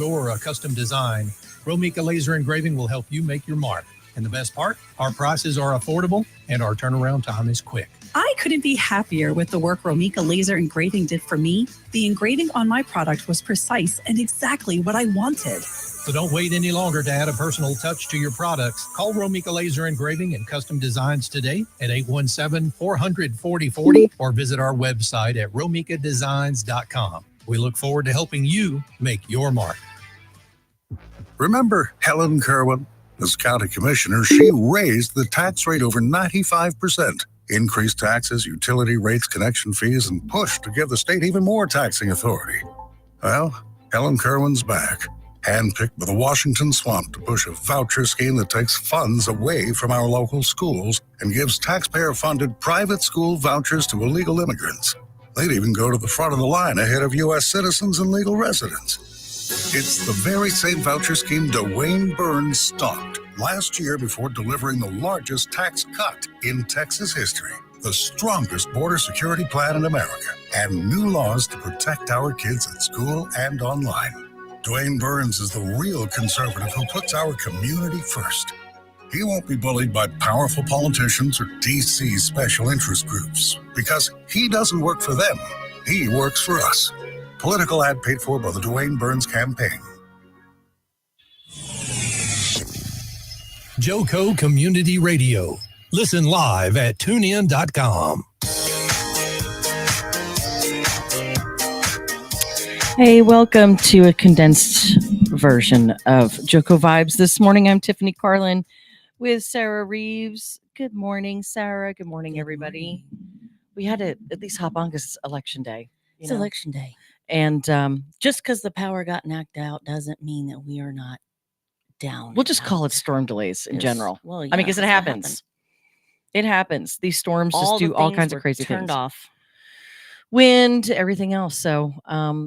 or a custom design, Romika Laser Engraving will help you make your mark. And the best part, our prices are affordable and our turnaround time is quick. I couldn't be happier with the work Romika Laser Engraving did for me. The engraving on my product was precise and exactly what I wanted. So don't wait any longer to add a personal touch to your products. Call Romika Laser Engraving and Custom Designs today at 817-400-4040 or visit our website at romikadesigns.com. We look forward to helping you make your mark. Remember Helen Kerwin? As county commissioner, she raised the tax rate over 95%, increased taxes, utility rates, connection fees, and pushed to give the state even more taxing authority. Well, Helen Kerwin's back, handpicked by the Washington swamp to push a voucher scheme that takes funds away from our local schools and gives taxpayer-funded private school vouchers to illegal immigrants. They'd even go to the front of the line ahead of U.S. citizens and legal residents. It's the very same voucher scheme Dwayne Burns stopped last year before delivering the largest tax cut in Texas history, the strongest border security plan in America, and new laws to protect our kids at school and online. Dwayne Burns is the real conservative who puts our community first. He won't be bullied by powerful politicians or D.C. special interest groups because he doesn't work for them. He works for us. Political ad paid for by the Dwayne Burns campaign. JOCO Community Radio. Listen live at tunein.com. Hey, welcome to a condensed version of JOCO Vibes. This morning, I'm Tiffany Carlen with Sarah Reeves. Good morning, Sarah. Good morning, everybody. We had to at least hop on because it's election day. It's election day. And just because the power got knocked out doesn't mean that we are not down. We'll just call it storm delays in general. Well, I mean, because it happens. It happens. These storms just do all kinds of crazy turned things. Off. Wind, everything else. So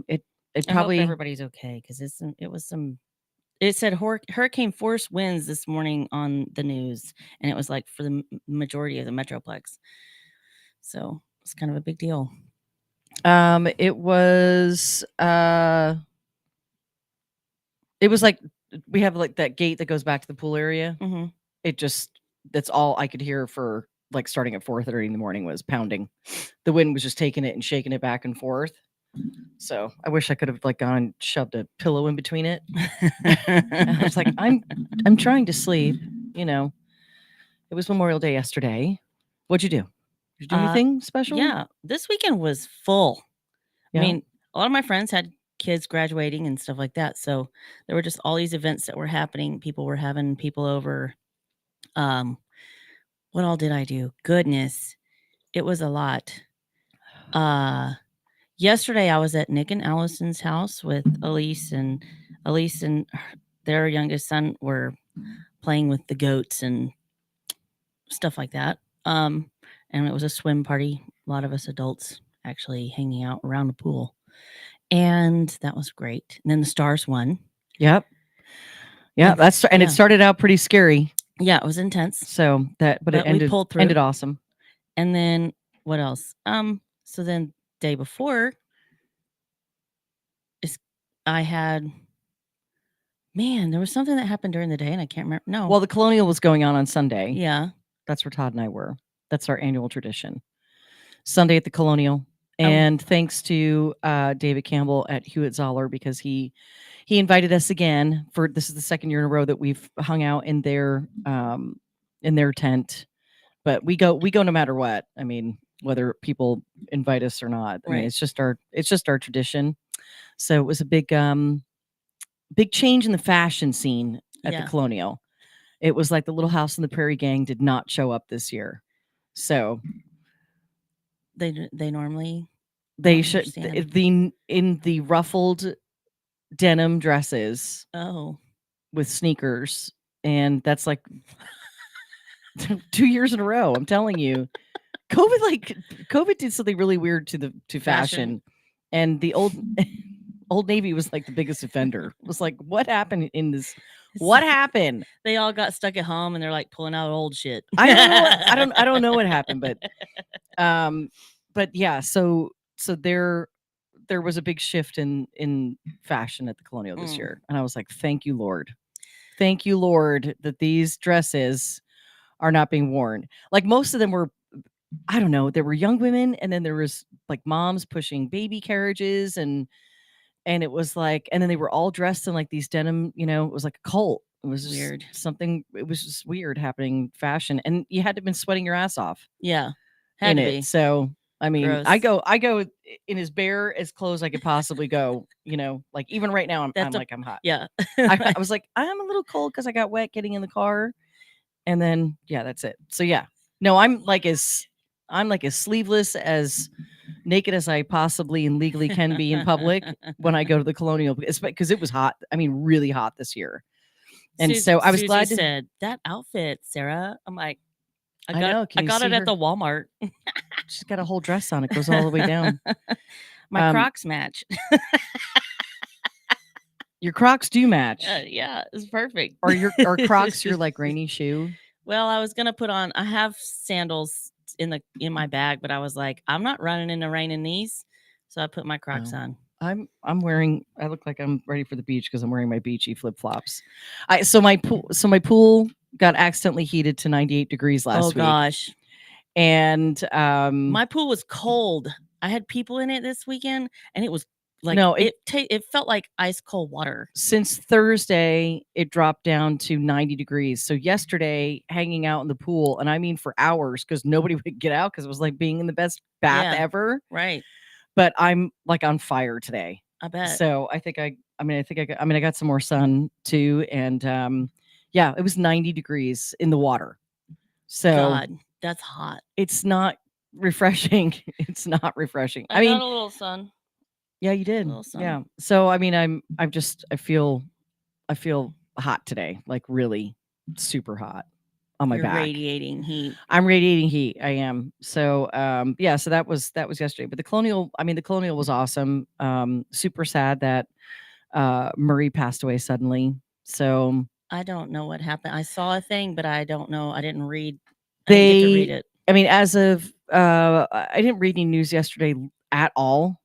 it probably I hope everybody's okay because it said hurricane force winds this morning on the news, and it was like for the majority of the Metroplex. So it's kind of a big deal. It was like we have like that gate that goes back to the pool area. Mm-hmm. That's all I could hear for like starting at 4:30 in the morning was pounding. The wind was just taking it and shaking it back and forth. So I wish I could have like gone and shoved a pillow in between it. I was like, I'm trying to sleep. You know, it was Memorial Day yesterday. What'd you do? Did you do anything special? Yeah, this weekend was full. Yeah. I mean, a lot of my friends had kids graduating and stuff like that. So there were just all these events that were happening. People were having people over. What all did I do? Goodness, it was a lot. Yesterday I was at Nick and Allison's house with Elise and their youngest son were playing with the goats and stuff like that. And it was a swim party. A lot of us adults actually hanging out around the pool. And that was great. And then the Stars won. Yep. Yeah, it started out pretty scary. Yeah, it was intense. So but it ended awesome. And then what else? So then day before there was something that happened during the day and I can't remember. No. Well, the Colonial was going on Sunday. Yeah. That's where Todd and I were. That's our annual tradition. Sunday at the Colonial. And thanks to David Campbell at Hewitt Zoller because he invited us again this is the second year in a row that we've hung out in their tent. But we go no matter what. I mean, whether people invite us or not. I mean, it's just our tradition. So it was a big change in the fashion scene at the Colonial. It was like the Little House on the Prairie gang did not show up this year. So they normally should in the ruffled denim dresses. Oh, with sneakers, and that's like 2 years in a row. I'm telling you, COVID did something really weird to fashion, and the Old Navy was like the biggest offender. It was like, what happened in this? What happened? They all got stuck at home and they're like pulling out old shit. I don't know what happened, but yeah. So there was a big shift in fashion at the Colonial this year, and I was like, thank you, Lord, that these dresses are not being worn. Like most of them were, I don't know, there were young women, and then there was like moms pushing baby carriages, and it was like, and then they were all dressed in like these denim, it was like a cult. It was just Weird. something. It was just weird happening fashion, and you had to have been sweating your ass off Yeah. Had in to it. be. So I mean, Gross. I go in as bare as clothes I could possibly go. Like even right now, I'm hot. Yeah. I was like, I'm a little cold because I got wet getting in the car, and then that's it. So no, I'm like as sleeveless, as naked as I possibly and legally can be in public when I go to the Colonial, because it was hot. I mean, really hot this year. And so I was Susie glad said that outfit, Sarah. I'm like, I know. I got it at the Walmart. She's got a whole dress on. It goes all the way down. My Crocs match. Your Crocs do match. Yeah, it's perfect. Are Crocs your like rainy shoe? Well, I was gonna put on. I have sandals in my bag, but I was like, I'm not running in the rain in these, so I put my Crocs on. I'm wearing. I look like I'm ready for the beach because I'm wearing my beachy flip flops. So my pool got accidentally heated to 98 degrees last week. Oh gosh. And my pool was cold. I had people in it this weekend, and it was like it felt like ice cold water. Since Thursday, it dropped down to 90 degrees. So yesterday, hanging out in the pool, and I mean for hours, because nobody would get out because it was like being in the best bath ever. Right. But I'm like on fire today. I bet. So I think I got some more sun too, and it was 90 degrees in the water. So God, that's hot. It's not refreshing. It's not refreshing. I mean, got a little sun. Yeah, you did. A little sun. Yeah. So I mean, I feel hot today, like really super hot on my back. Radiating heat. I'm radiating heat. I am. So so that was yesterday. But the Colonial was awesome. Super sad that Murray passed away suddenly. So I don't know what happened. I saw a thing, but I don't know. I didn't read. I didn't get to read it. I mean, as of I didn't read any news yesterday at all.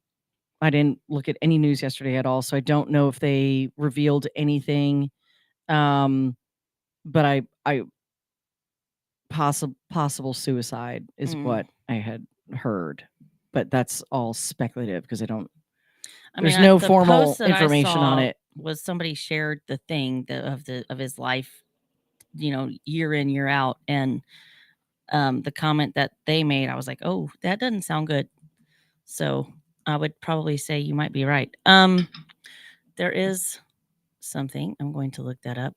I didn't look at any news yesterday at all, so I don't know if they revealed anything. But I possible suicide is what I had heard, but that's all speculative because there's no formal information on it. Was somebody shared the thing of his life, year in, year out, and the comment that they made, I was like, oh, that doesn't sound good. So I would probably say you might be right. There is something. I'm going to look that up.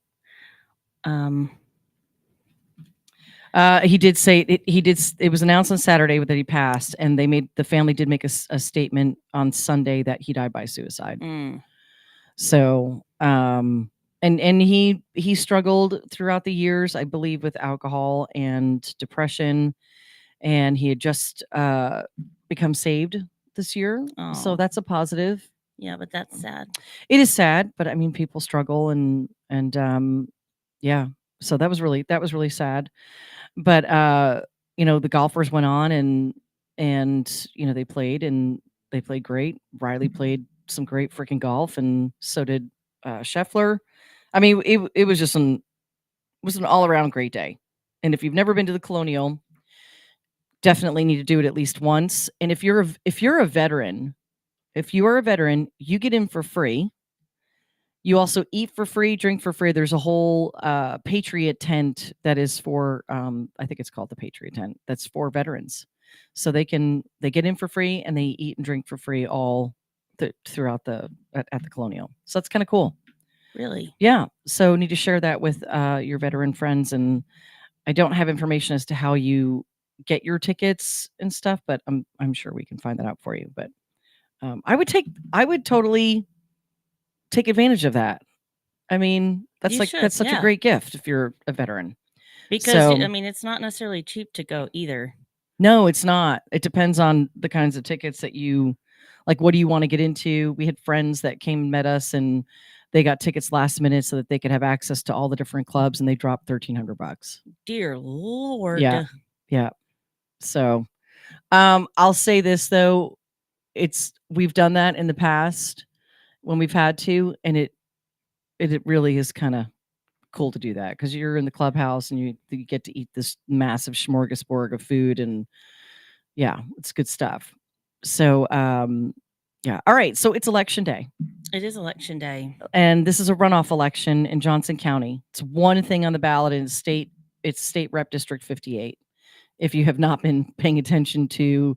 He did say it was announced on Saturday that he passed, and the family did make a statement on Sunday that he died by suicide. So, and he struggled throughout the years, I believe, with alcohol and depression, and he had just become saved this year. Oh. So that's a positive. Yeah, but that's sad. It is sad, but I mean, people struggle and so that was really sad. But the golfers went on and they played great. Riley played some great freaking golf, and so did Scheffler. I mean, it was just an all around great day. And if you've never been to the Colonial, definitely need to do it at least once. And if you're a veteran, you get in for free. You also eat for free, drink for free. There's a whole Patriot tent that is for, I think it's called the Patriot tent. That's for veterans. So they get in for free and they eat and drink for free all throughout at the Colonial. So that's kind of cool. Really? Yeah. So need to share that with your veteran friends. And I don't have information as to how you get your tickets and stuff, but I'm sure we can find that out for you. But I would totally take advantage of that. I mean, that's such a great gift if you're a veteran. Because I mean, it's not necessarily cheap to go either. No, it's not. It depends on the kinds of tickets that you like. What do you want to get into? We had friends that came and met us, and they got tickets last minute so that they could have access to all the different clubs, and they dropped $1,300. Dear Lord. Yeah. So, I'll say this though. we've done that in the past when we've had to, and it really is kind of cool to do that because you're in the clubhouse and you get to eat this massive smorgasbord of food, and yeah, it's good stuff. So yeah, all right, so it's election day. It is election day. And this is a runoff election in Johnson County. It's one thing on the ballot in it's state rep district 58. If you have not been paying attention to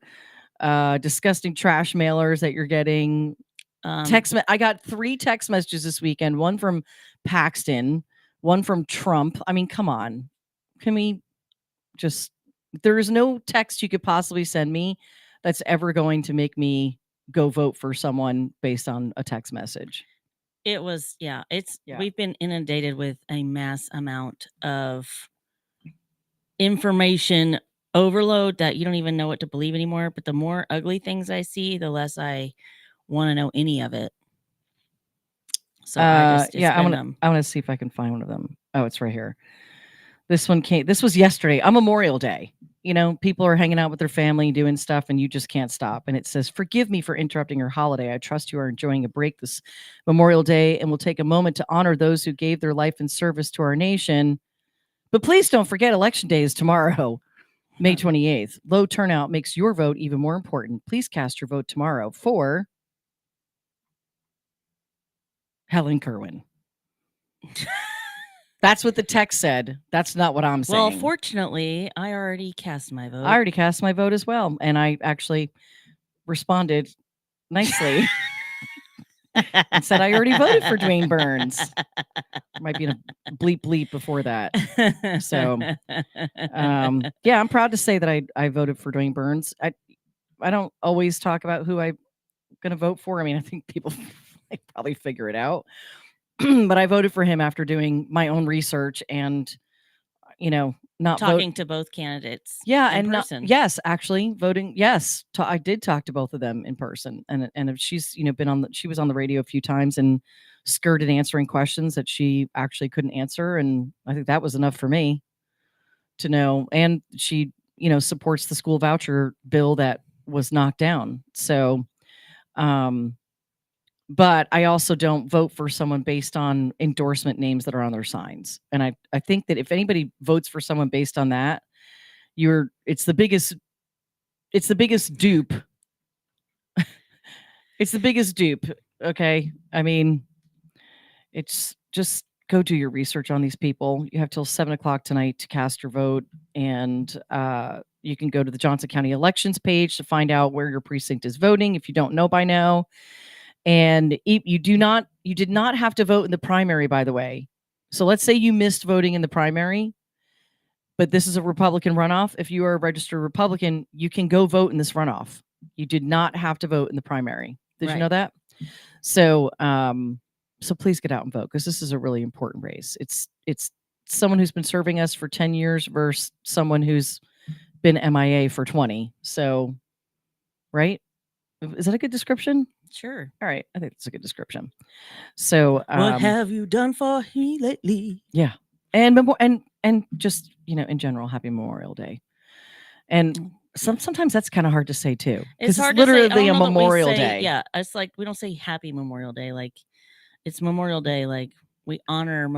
disgusting trash mailers that you're getting, I got 3 text messages this weekend, one from Paxton, one from Trump. I mean, come on. Can we just, there is no text you could possibly send me that's ever going to make me go vote for someone based on a text message. It was, we've been inundated with a mass amount of information overload that you don't even know what to believe anymore. But the more ugly things I see, the less I want to know any of it. So I want to see if I can find one of them. Oh, it's right here. This was yesterday, on Memorial Day. You know, people are hanging out with their family, doing stuff, and you just can't stop. And it says, "Forgive me for interrupting your holiday. I trust you are enjoying a break this Memorial Day and will take a moment to honor those who gave their life in service to our nation. But please don't forget, Election Day is tomorrow, May 28th. Low turnout makes your vote even more important. Please cast your vote tomorrow for Helen Kerwin." That's what the text said. That's not what I'm saying. Well, fortunately, I already cast my vote. I already cast my vote as well. And I actually responded nicely and said I already voted for Dwayne Burns. There might be a bleep before that. So, yeah, I'm proud to say that I voted for Dwayne Burns. I don't always talk about who I'm going to vote for. I mean, I think people probably figure it out. But I voted for him after doing my own research and, not talking to both candidates. Yeah, in person. Actually voting. Yes, I did talk to both of them in person, and if she's she was on the radio a few times and skirted answering questions that she actually couldn't answer, and I think that was enough for me to know. And she supports the school voucher bill that was knocked down. So, but I also don't vote for someone based on endorsement names that are on their signs. And I think that if anybody votes for someone based on that, it's the biggest dupe. It's the biggest dupe. Okay. I mean, it's just go do your research on these people. You have till 7:00 tonight to cast your vote. And you can go to the Johnson County elections page to find out where your precinct is voting if you don't know by now. And you did not have to vote in the primary, by the way. So let's say you missed voting in the primary, but this is a Republican runoff. If you are a registered Republican, you can go vote in this runoff. You did not have to vote in the primary. Did you know that? So, so please get out and vote, because this is a really important race. It's someone who's been serving us for 10 years versus someone who's been MIA for 20. So, right? Is that a good description? Sure. All right. I think it's a good description. So, what have you done for me lately? Yeah. And just, in general, happy Memorial Day. And sometimes that's kind of hard to say too. It's hard literally to say. a Memorial Day. Yeah. It's like, we don't say happy Memorial Day. Like, it's Memorial Day. Like, we honor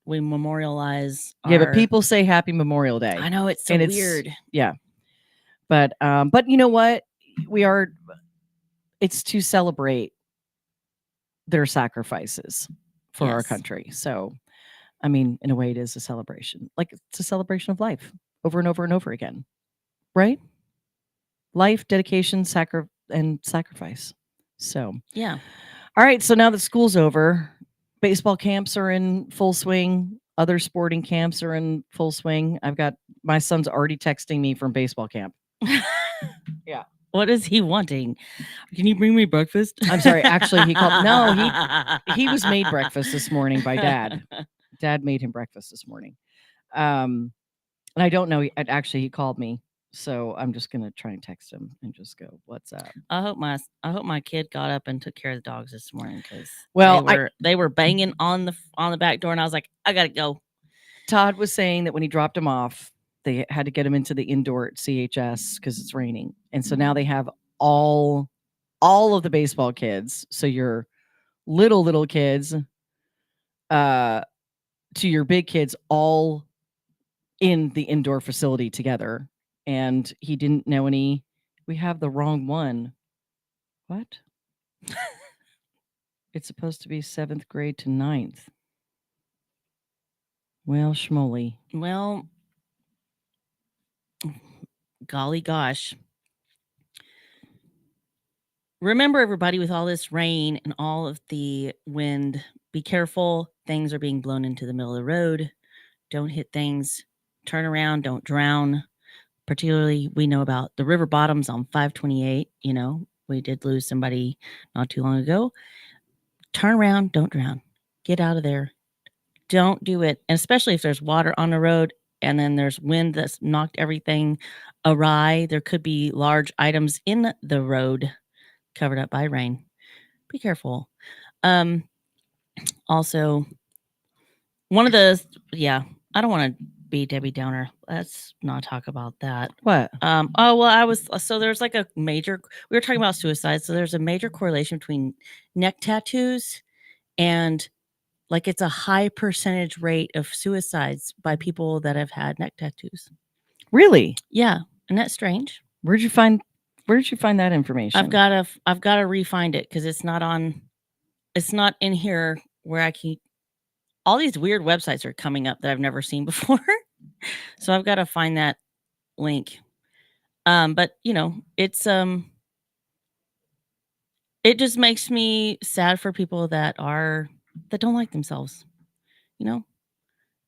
we memorialize. But people say happy Memorial Day. I know, it's so weird. Yeah. But you know what? It's to celebrate their sacrifices for our country. So, I mean, in a way, it is a celebration. Like, it's a celebration of life over and over and over again, right? Life, dedication, sacrifice. So, yeah. All right. So now that school's over, baseball camps are in full swing. Other sporting camps are in full swing. I've got my son's already texting me from baseball camp. Yeah. What is he wanting? Can you bring me breakfast? I'm sorry. Actually, he called. No, he was made breakfast this morning by Dad. Dad made him breakfast this morning. And I don't know. He called me, so I'm just gonna try and text him and just go, "What's up?" I hope my kid got up and took care of the dogs this morning, because they were banging on the back door, and I was like, I gotta go. Todd was saying that when he dropped him off, they had to get him into the indoor at CHS because it's raining. And so now they have all all of the baseball kids, so your little kids, to your big kids, all in the indoor facility together. And he didn't know any. We have the wrong one. What? It's supposed to be 7th grade to 9th. Well, schmoly. Well, golly gosh. Remember, everybody, with all this rain and all of the wind, be careful. Things are being blown into the middle of the road. Don't hit things. Turn around. Don't drown. Particularly, we know about the river bottoms on 528. You know, we did lose somebody not too long ago. Turn around. Don't drown. Get out of there. Don't do it. And especially if there's water on the road and then there's wind that's knocked everything awry. There could be large items in the road covered up by rain. Be careful. Also, one of the, I don't want to be Debbie Downer. Let's not talk about that. What? So there's like a major, we were talking about suicide. So there's a major correlation between neck tattoos and like it's a high percentage rate of suicides by people that have had neck tattoos. Really? Yeah. Isn't that strange? Where did you find that information? I've got to re-find it because it's not in here where I can. All these weird websites are coming up that I've never seen before. So I've got to find that link. But you know, it's it just makes me sad for people that don't like themselves. You know,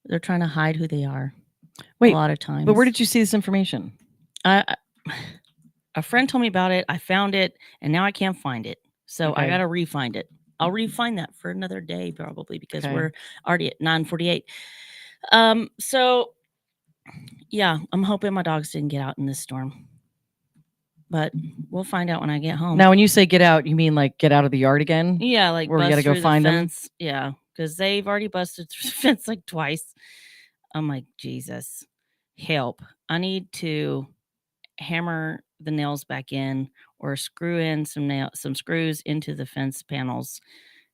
they're trying to hide who they are. Wait, a lot of times. But where did you see this information? A friend told me about it. I found it, and now I can't find it. So I got to re-find it. I'll re-find that for another day probably because we're already at 9:48. So yeah, I'm hoping my dogs didn't get out in this storm. But we'll find out when I get home. Now, when you say get out, you mean like get out of the yard again? Yeah, like where we got to go find them? Yeah, because they've already busted through the fence like twice. I'm like, Jesus, help. I need to hammer the nails back in or screw in some screws into the fence panels.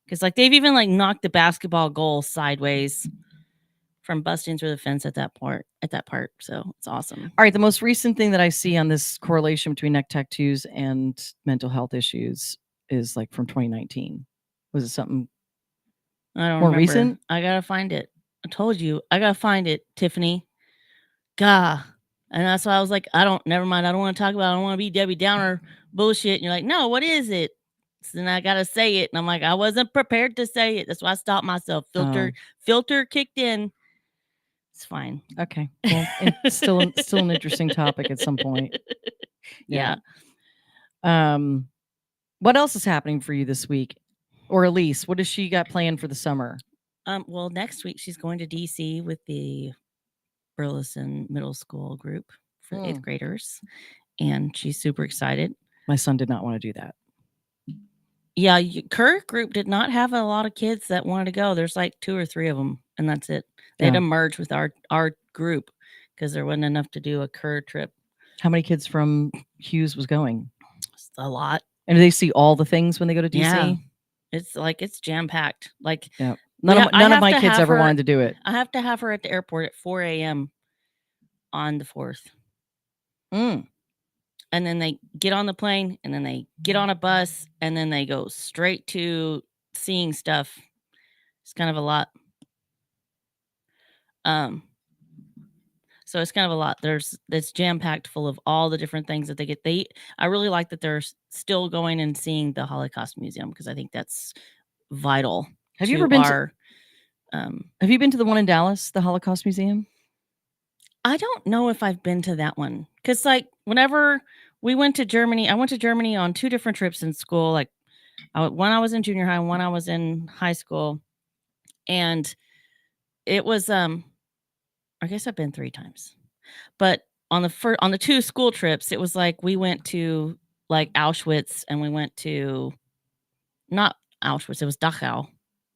Because like they've even like knocked the basketball goal sideways from busting through the fence at that part. So it's awesome. All right. The most recent thing that I see on this correlation between neck tattoos and mental health issues is like from 2019. Was it something I don't more remember. recent? I gotta find it. I told you. I gotta find it, Tiffany. Gah. And that's why I was like, never mind. I don't want to talk about it. I don't want to be Debbie Downer bullshit. And you're like, no, what is it? So then I got to say it. And I'm like, I wasn't prepared to say it. That's why I stopped myself. Filter kicked in. It's fine. Okay. Well, it's still an interesting topic at some point. Yeah. What else is happening for you this week? Or Elise, what does she got planned for the summer? Well, next week she's going to DC with the Burleson Middle School group for 8th graders. And she's super excited. My son did not want to do that. Yeah, Kerr group did not have a lot of kids that wanted to go. There's like 2 or 3 of them, and that's it. They had to merge with our group because there wasn't enough to do a Kerr trip. How many kids from Hughes was going? It's a lot. And do they see all the things when they go to DC? Yeah. It's jam-packed. Like none of my kids ever wanted to do it. I have to have her at the airport at 4 a.m. on the 4th. And then they get on the plane, and then they get on a bus, and then they go straight to seeing stuff. It's kind of a lot. So it's kind of a lot. It's jam-packed full of all the different things that they get. I really like that they're still going and seeing the Holocaust Museum because I think that's vital. Have you ever been have you been to the one in Dallas, the Holocaust Museum? I don't know if I've been to that one because like whenever we went to Germany, I went to Germany on 2 different trips in school. Like one I was in junior high and one I was in high school. And it was, I guess I've been 3 times, but on the 2 school trips, it was like, we went to like Auschwitz and we went to not Auschwitz. It was Dachau,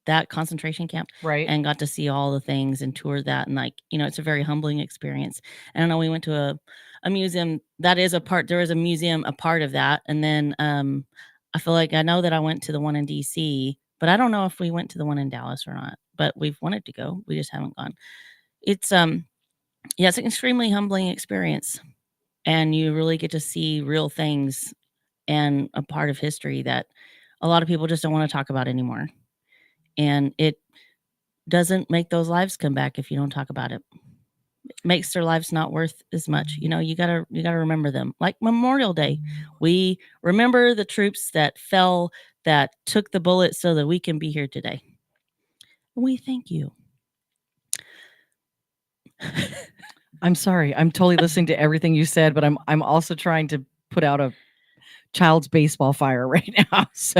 that concentration camp. Right. And got to see all the things and tour that. And like, it's a very humbling experience. And I know we went to a museum that is there is a museum, a part of that. And then, I feel like I know that I went to the one in DC, but I don't know if we went to the one in Dallas or not. But we've wanted to go. We just haven't gone. It's it's an extremely humbling experience, and you really get to see real things and a part of history that a lot of people just don't want to talk about anymore. And it doesn't make those lives come back if you don't talk about it. It makes their lives not worth as much. You know, you gotta remember them. Like Memorial Day, we remember the troops that fell, that took the bullet so that we can be here today. And we thank you. I'm sorry. I'm totally listening to everything you said, but I'm also trying to put out a child's baseball fire right now. So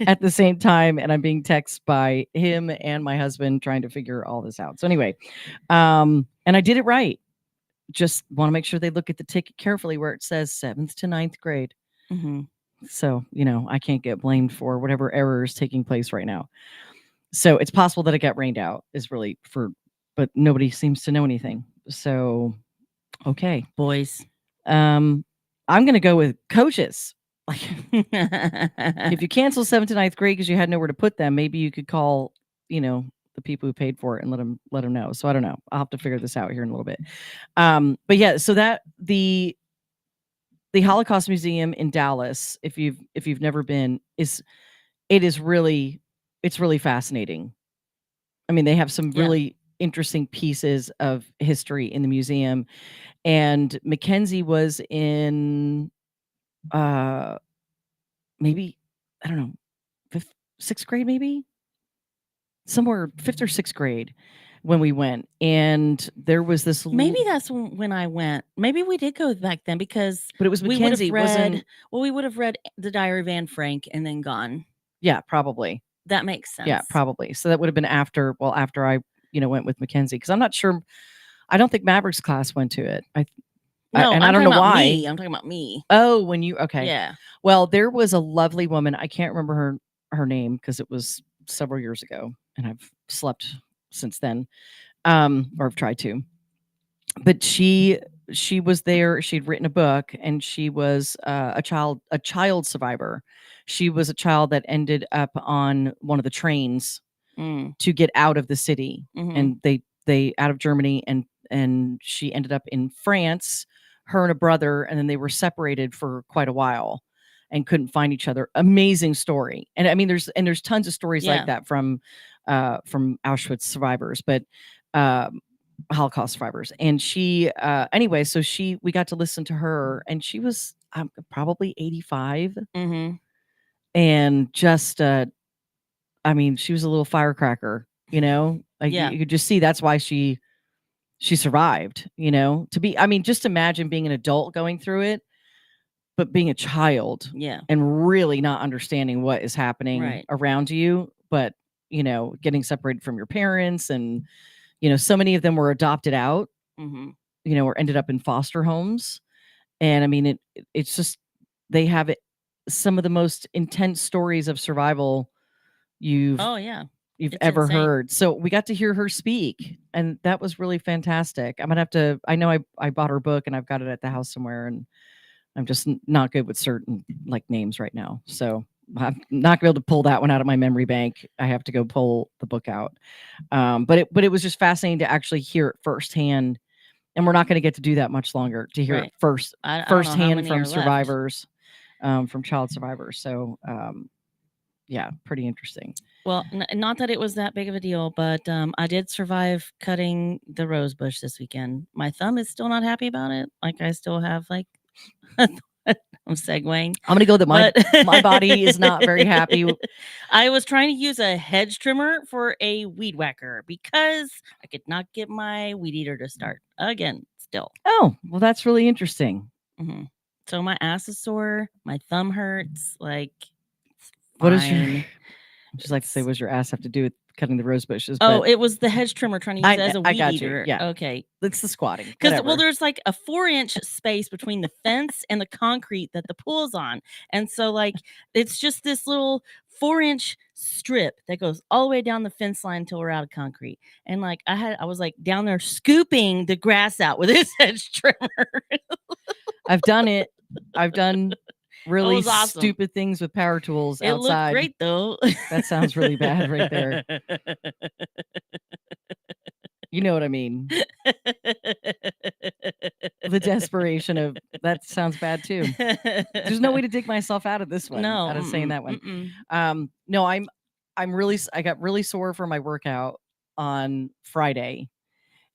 at the same time, and I'm being texted by him and my husband trying to figure all this out. So anyway, and I did it right. Just want to make sure they look at the ticket carefully where it says 7th to 9th grade. Mhm. So, I can't get blamed for whatever error is taking place right now. So it's possible that it got rained out but nobody seems to know anything. So, okay. Boys. I'm going to go with coaches. Like, if you cancel 7th to 9th grade because you had nowhere to put them, maybe you could call, the people who paid for it and let them know. So I don't know. I'll have to figure this out here in a little bit. But yeah, so that the Holocaust Museum in Dallas, if you've never been, it's really fascinating. I mean, they have some really interesting pieces of history in the museum. And Mackenzie was in maybe, I don't know, 6th grade, maybe somewhere 5th or 6th grade when we went. And there was this, maybe that's when I went. Maybe we did go back then because but it was Mackenzie. We would have read the Diary of Anne Frank and then gone. Yeah, probably. That makes sense. Yeah, probably. So that would have been after I, went with Mackenzie, because I'm not sure. I don't think Maverick's class went to it. I don't know why. I'm talking about me. Oh, when you, okay. Yeah. Well, there was a lovely woman. I can't remember her name because it was several years ago and I've slept since then. Or I've tried to. But she was there. She'd written a book, and she was a child survivor. She was a child that ended up on one of the trains to get out of the city. Mhm. And they out of Germany, and she ended up in France, her and a brother, and then they were separated for quite a while and couldn't find each other. Amazing story. And I mean, there's tons of stories like that from Auschwitz survivors, but Holocaust survivors. And she anyway, so we got to listen to her, and she was probably 85. Mm-hmm. And just I mean, she was a little firecracker, like you could just see that's why she survived, just imagine being an adult going through it, but being a child and really not understanding what is happening around you, but getting separated from your parents, and so many of them were adopted out, or ended up in foster homes. And I mean, it's just, they have some of the most intense stories of survival you've ever heard. So we got to hear her speak, and that was really fantastic. I'm gonna have to, I know I bought her book and I've got it at the house somewhere, and I'm just not good with certain like names right now. So I'm not gonna be able to pull that one out of my memory bank. I have to go pull the book out. But it was just fascinating to actually hear it firsthand. And we're not going to get to do that much longer, to hear it firsthand from survivors, from child survivors. So, yeah, pretty interesting. Well, not that it was that big of a deal, but I did survive cutting the rose bush this weekend. My thumb is still not happy about it. Like, I still have like, I'm segueing. I'm gonna go that my body is not very happy. I was trying to use a hedge trimmer for a weed whacker because I could not get my weed eater to start again. Still. Oh, well, that's really interesting. Mm-hmm. So my ass is sore. My thumb hurts. Like, what is your? I just like to say, what does your ass have to do with cutting the rose bushes? Oh, it was the hedge trimmer trying to use it as a weed eater. Yeah. Okay. It's the squatting. Because, well, there's like a 4-inch space between the fence and the concrete that the pool's on. And so, like, it's just this little 4-inch strip that goes all the way down the fence line until we're out of concrete. And, like, I was like down there scooping the grass out with this hedge trimmer. I've done it. really was awesome. stupid things with power tools It looked outside. great though. That sounds really bad right there. You know what I mean? The desperation of that sounds bad too. There's no way to dig myself out of this one. No, Out of saying that one. mm-mm. No, I got really sore for my workout on Friday,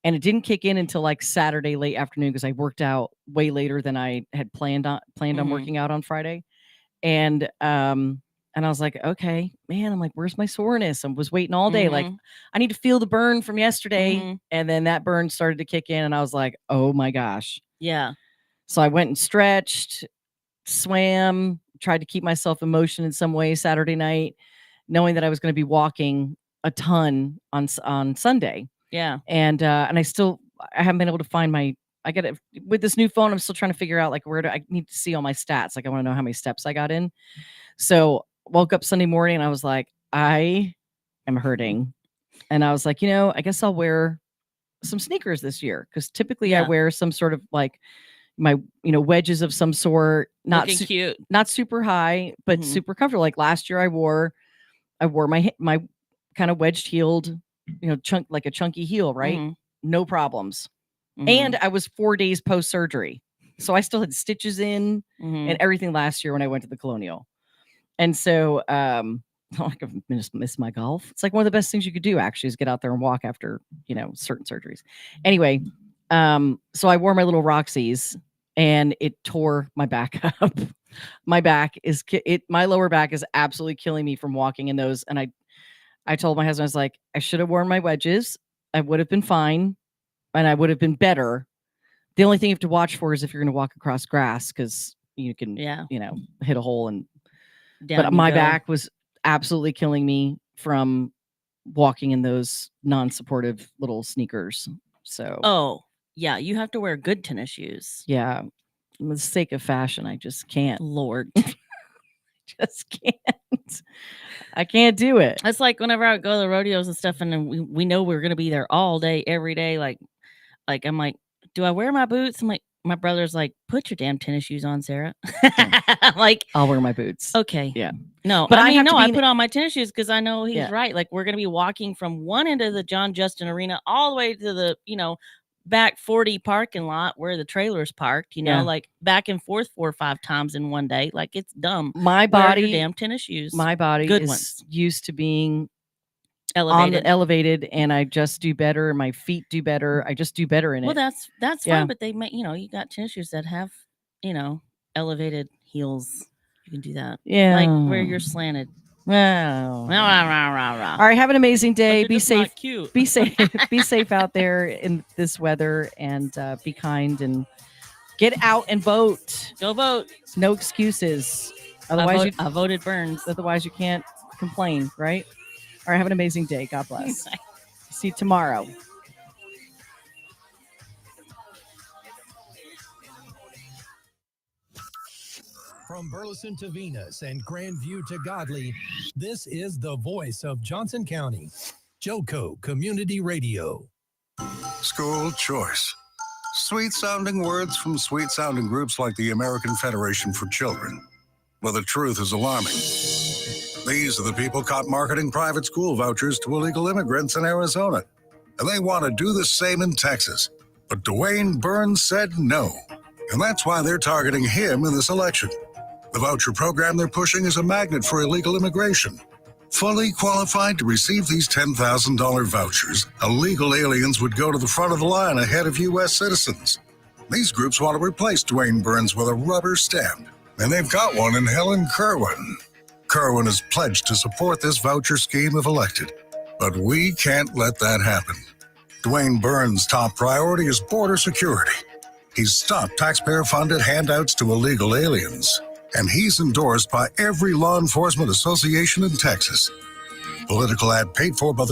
and it didn't kick in until like Saturday late afternoon because I worked out way later than I had planned on Mhm. working out on Friday, and I was like, okay, man, I'm like, where's my soreness? I was waiting all day, like Mhm. I need to feel the burn from yesterday, Mhm. and then that burn started to kick in, and I was like, oh my gosh. Yeah. So I went and stretched, swam, tried to keep myself in motion in some way Saturday night, knowing that I was going to be walking a ton on Sunday. Yeah. And I haven't been able to find I get it with this new phone. I'm still trying to figure out like I need to see all my stats. Like I want to know how many steps I got in. So woke up Sunday morning and I was like, I am hurting. And I was like, I guess I'll wear some sneakers this year. Cause typically I Yeah. wear some sort of like my, wedges of some sort, Looking cute. not super high, but Mhm. super comfortable. Like last year I wore my kind of wedged heeled, like a chunky heel, right? Mhm. No problems. Mhm. And I was 4 days post surgery. So I still had stitches in Mhm. and everything last year when I went to the Colonial. And so like I've just missed my golf. It's like one of the best things you could do actually is get out there and walk after, certain surgeries. Anyway, so I wore my little Roxy's and it tore my back up. My lower back is absolutely killing me from walking in those. And I told my husband, I was like, I should have worn my wedges. I would have been fine and I would have been better. The only thing you have to watch for is if you're going to walk across grass because you can, hit a hole. But my back was absolutely killing me from walking in those non-supportive little sneakers. So, Oh, yeah, you have to wear good tennis shoes. yeah, for the sake of fashion, I just can't. Lord. Just can't. I can't do it. It's like whenever I go to the rodeos and stuff, and then we know we're gonna be there all day, every day. Like I'm like, do I wear my boots? I'm like, my brother's like, put your damn tennis shoes on, Sarah. I'm like, I'll wear my boots. Okay. Yeah. No, But I I mean, have to no, be I in- put on my tennis shoes because I know he's Yeah. right. Like we're gonna be walking from one end of the John Justin Arena all the way to the, back 40 parking lot where the trailer's parked, Yeah. like back and forth 4 or 5 times in one day. Like it's dumb. My Wear body, your damn tennis shoes. my body Good is ones. used to being Elevated. elevated, and I just do better. My feet do better. I just do better in Well, it. that's Yeah. fine, but they make, you got tennis shoes that have, elevated heels. You can do that. Yeah. Like where you're slanted. Wow. Rah. All right. Have an amazing But day. you're Be just safe. not cute. Be safe. Be safe out there in this weather, and be kind and get out and vote. Go vote. No excuses. Otherwise, I voted Burns. Otherwise, you can't complain, right? All right. Have an amazing day. God bless. See you tomorrow. From Burleson to Venus and Grandview to Godley, this is the voice of Johnson County, JOCO Community Radio. School choice. Sweet-sounding words from sweet-sounding groups like the American Federation for Children. Well, the truth is alarming. These are the people caught marketing private school vouchers to illegal immigrants in Arizona. And they want to do the same in Texas. But Dwayne Burns said no. And that's why they're targeting him in this election. The voucher program they're pushing is a magnet for illegal immigration. Fully qualified to receive these $10,000 vouchers, illegal aliens would go to the front of the line ahead of U.S. citizens. These groups want to replace Dwayne Burns with a rubber stamp, and they've got one in Helen Kerwin. Kerwin has pledged to support this voucher scheme if elected, but we can't let that happen. Dwayne Burns' top priority is border security. He's stopped taxpayer-funded handouts to illegal aliens, and he's endorsed by every law enforcement association in Texas. Political ad paid for by the